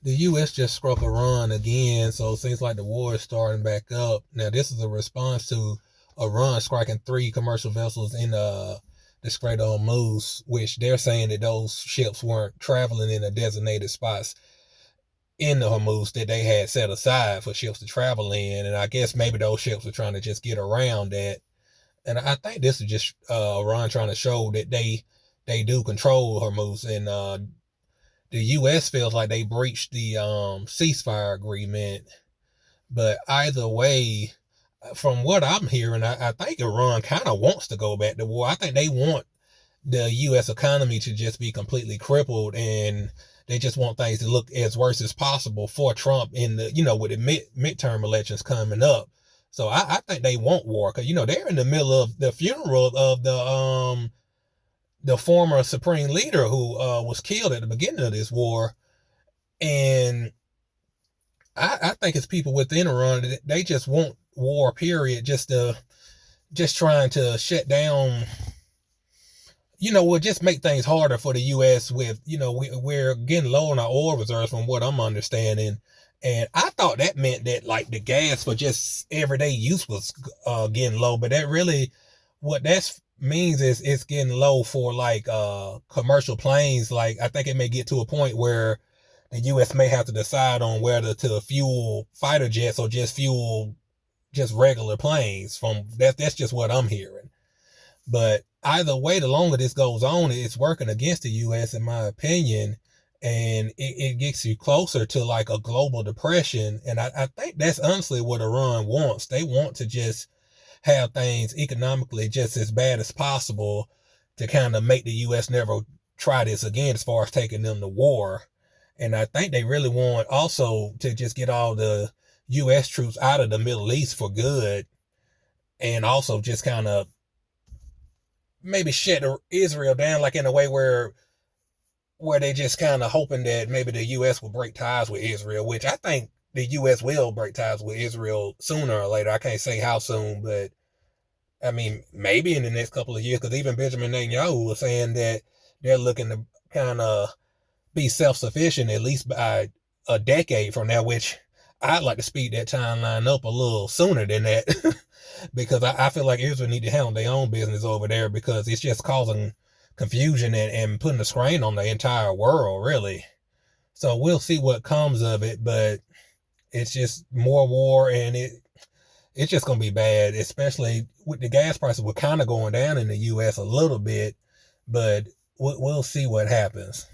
The U.S. just struck Iran again, so it seems like the war is starting back up. Now, this is a response to Iran striking three commercial vessels in the Strait of Hormuz, which they're saying that those ships weren't traveling in the designated spots in the Hormuz that they had set aside for ships to travel in. And I guess maybe those ships were trying to just get around that. And I think this is just Iran trying to show that they do control Hormuz, and the U.S. feels like they breached the ceasefire agreement. But either way, from what I'm hearing, I think Iran kind of wants to go back to war. I think they want the U.S. economy to just be completely crippled, and they just want things to look as worse as possible for Trump in the, with the midterm elections coming up. So I think they want war, because they're in the middle of the funeral of the former supreme leader who was killed at the beginning of this war. And I think it's people within Iran that they just want war, period, just trying to shut down, will just make things harder for the U.S. with, we're getting low on our oil reserves from what I'm understanding. And I thought that meant that like the gas for just everyday use was getting low, but that really, what that means is it's getting low for like commercial planes. Like I think it may get to a point where the U.S. may have to decide on whether to fuel fighter jets or just fuel just regular planes. From that's just what I'm hearing. But either way, the longer this goes on, it's working against the U.S. in my opinion, and it gets you closer to like a global depression. And I think that's honestly what Iran wants. They want to just have things economically just as bad as possible to kind of make the U.S. never try this again as far as taking them to war. And I think they really want also to just get all the U.S. troops out of the Middle East for good, and also just kind of maybe shut Israel down, like in a way where they just kind of hoping that maybe the U.S. will break ties with Israel, which I think the U.S. will break ties with Israel sooner or later. I can't say how soon, but I mean, maybe in the next couple of years, because even Benjamin Netanyahu was saying that they're looking to kind of be self-sufficient at least by a decade from now, which I'd like to speed that timeline up a little sooner than that. Because I feel like Israel need to handle their own business over there, because it's just causing confusion and putting a strain on the entire world, really. So we'll see what comes of it, but it's just more war, and it's just gonna be bad, especially with the gas prices. We're kind of going down in the U.S. a little bit, but we'll see what happens.